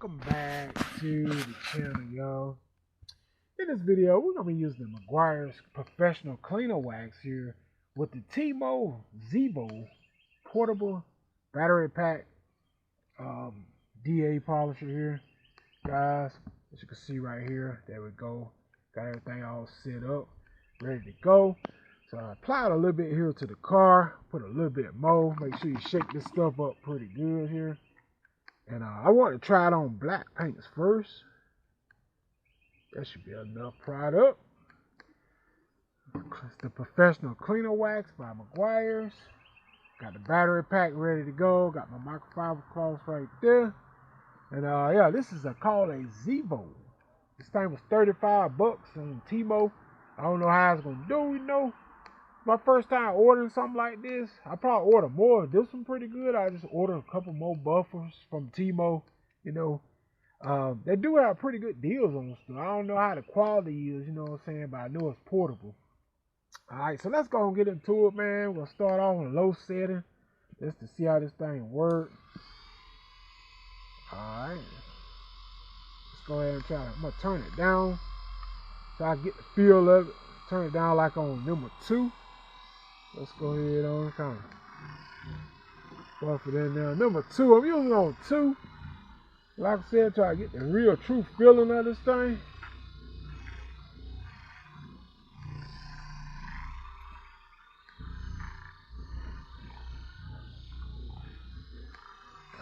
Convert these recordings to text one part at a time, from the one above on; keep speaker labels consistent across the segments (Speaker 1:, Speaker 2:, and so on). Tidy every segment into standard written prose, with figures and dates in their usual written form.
Speaker 1: Welcome back to the channel, y'all. In this video, we're going to be using the meguiars professional cleaner wax here with the Temu Zevo portable battery pack DA polisher here, guys. As you can see right here, there we go. Got everything all set up, ready to go. So I applied a little bit here to the car, put a little bit more. Make sure you shake this stuff up pretty good here. And I want to try it on black paints first. That should be enough product. It's the professional cleaner wax by meguiars. Got the battery pack ready to go. Got my microfiber cloth right there. And yeah, this is called a Zevo. This thing was 35 bucks on Temu. I don't know how it's gonna do, you know. My first time ordering something like this. I probably order more. This one pretty good. I just ordered a couple more buffers from Temu. You know, they do have pretty good deals on stuff. I don't know how the quality is, you know what I'm saying, but I know it's portable. Alright, so let's go and get into it, man. We'll start off on a low setting just to see how this thing works. Alright. Let's go ahead and try. I'm going to turn it down so I get the feel of it. Turn it down like on number 2. Let's go ahead on kind of buff it in there. Number 2, I'm using on 2. Like I said, try to get the real true feeling of this thing.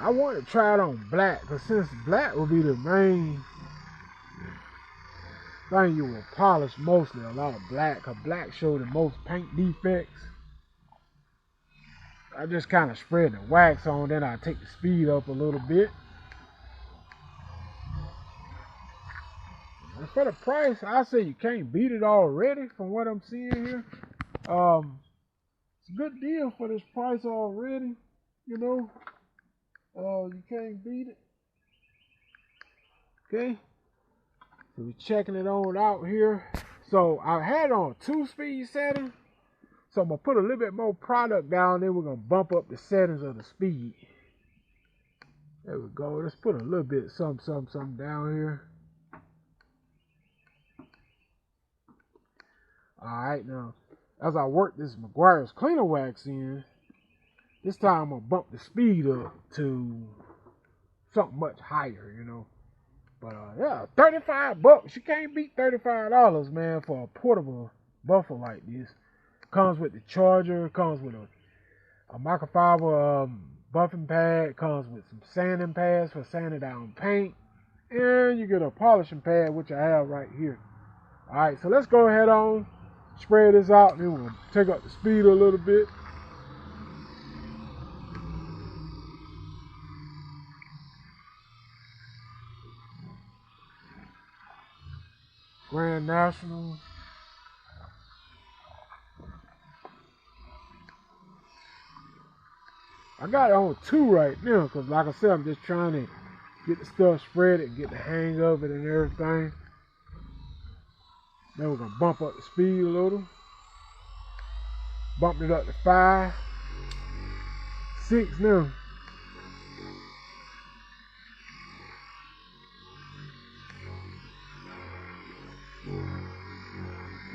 Speaker 1: I want to try it on black, because since black will be the main thing you will polish mostly, a lot of black, because black show the most paint defects. I just kind of spread the wax on, then I take the speed up a little bit. And for the price, I say you can't beat it already from what I'm seeing here. It's a good deal for this price already, you know. You can't beat it. Okay. So we're checking it on out here. So I had it on 2-speed setting. So I'm going to put a little bit more product down, then we're going to bump up the settings of the speed. There we go. Let's put a little bit something down here. Alright, now, as I work this meguiars cleaner wax in, this time I'm going to bump the speed up to something much higher, you know. But yeah, 35 bucks. You can't beat $35, man, for a portable buffer like this. Comes with the charger, comes with a microfiber buffing pad, comes with some sanding pads for sanding down paint, and you get a polishing pad, which I have right here. Alright, so let's go ahead on, spread this out, and then we'll take up the speed a little bit. Grand National. I got it on 2 right now because, like I said, I'm just trying to get the stuff spread and get the hang of it and everything. Then we're going to bump up the speed a little. Bumped it up to 5. 6 now.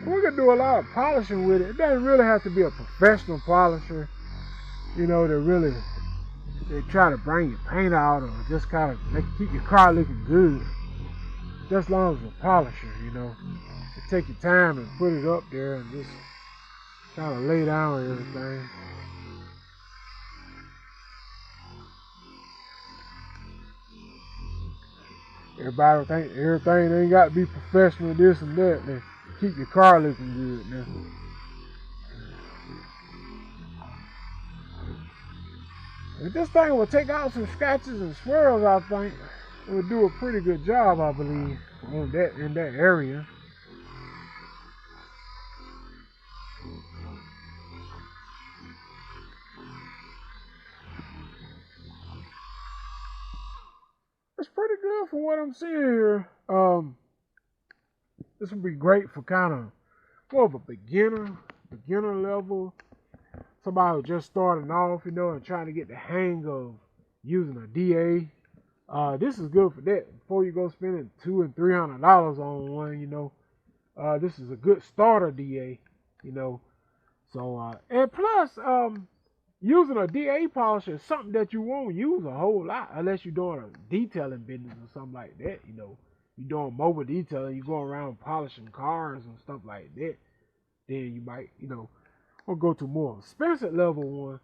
Speaker 1: We're going to do a lot of polishing with it. It doesn't really have to be a professional polisher. You know, they try to bring your paint out or just kind of keep your car looking good. Just as long as it's a polisher, you know. You take your time and put it up there and just kind of lay down everything. Everybody think everything ain't got to be professional, this and that. They keep your car looking good now. If this thing will take out some scratches and swirls, I think it would do a pretty good job, I believe, on in that area. It's pretty good for what I'm seeing here. This would be great for kind of more of a beginner level. Somebody who's just starting off, you know, and trying to get the hang of using a DA This is good for that. Before you go spending $200 and $300 on one, this is a good starter DA, you know. So and plus, using a DA polisher is something that you won't use a whole lot unless you're doing a detailing business or something like that. You're doing mobile detailing, you're going around polishing cars and stuff like that. Then you might, or go to more expensive level one.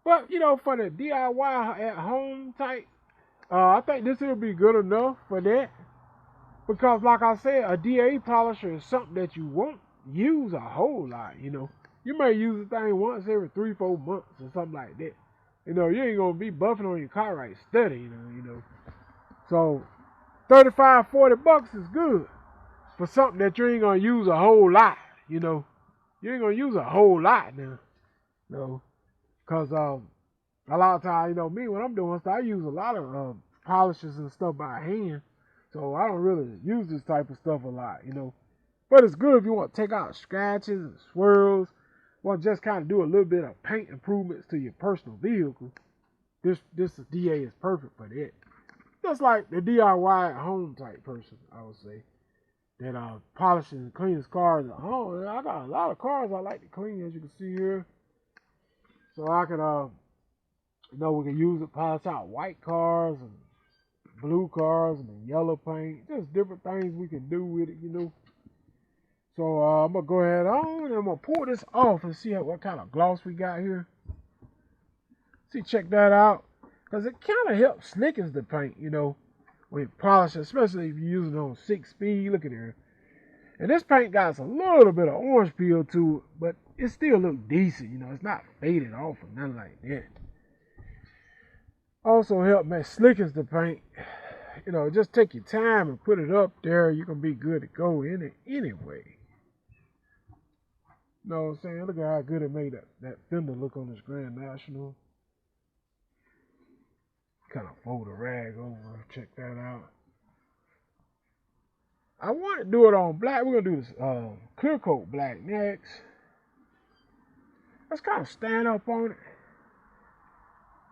Speaker 1: But for the DIY at home type, I think this will be good enough for that. Because like I said, a DA polisher is something that you won't use a whole lot. You may use the thing once every 3-4 months or something like that. You ain't gonna be buffing on your car right steady. So $35-$40 is good for something that you ain't gonna use a whole lot. You ain't gonna use a whole lot now. Cause a lot of times, me when I'm doing stuff, I use a lot of polishes and stuff by hand. So I don't really use this type of stuff a lot. But it's good if you want to take out scratches and swirls. Want to just kind of do a little bit of paint improvements to your personal vehicle. This DA is perfect for that. Just like the DIY at home type person, I would say. That polishes and cleans cars at home. I got a lot of cars I like to clean, as you can see here. So I could, we can use it to polish out white cars and blue cars and yellow paint. Just different things we can do with it, So I'm going to go ahead on and I'm going to pull this off and see what kind of gloss we got here. See, check that out. Because it kind of helps slickens the paint, when you polish it, especially if you're using it on 6-speed. Look at here. And this paint got a little bit of orange peel to it, but it still looks decent, It's not faded off or nothing like that. Also help slickens the paint. Just take your time and put it up there. You're going to be good to go in it anyway. You know what I'm saying? Look at how good it made that fender look on this Grand National. Kind of fold a rag over. Check that out. I want to do it on black. We're going to do this clear coat black next. Let's kind of stand up on it.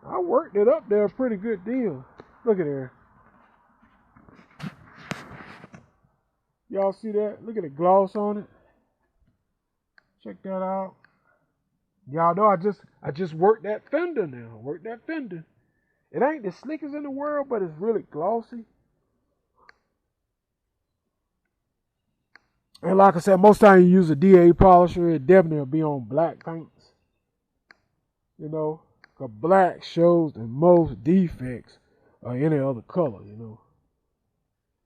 Speaker 1: I worked it up there a pretty good deal. Look at there. Y'all see that? Look at the gloss on it. Check that out. Y'all know I just worked that fender now. Worked that fender. It ain't the slickest in the world, but it's really glossy. And like I said, most times you use a DA polisher, it definitely will be on black paints. Because black shows the most defects of any other color,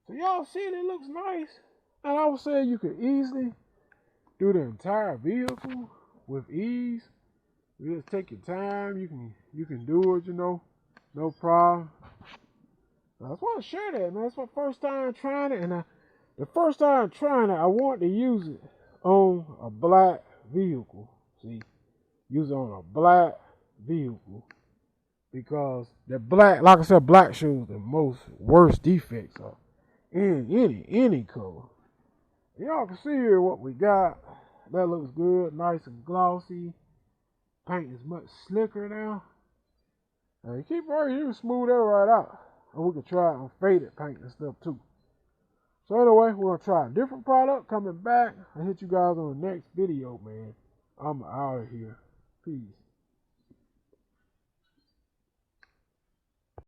Speaker 1: So y'all see it looks nice. And I would say you could easily do the entire vehicle with ease. You just take your time. You can do it, no problem. I just want to share that, man. It's my first time trying it, and the first time trying it, I wanted to use it on a black vehicle. See, use it on a black vehicle because the black, like I said, black shows the most worst defects of any color. Y'all can see here what we got. That looks good, nice and glossy. Paint is much slicker now. And you keep right here, smooth that right out. And we can try it on faded paint and stuff too. So anyway, we're going to try a different product. Coming back, I'll hit you guys on the next video, man. I'm out of here. Peace.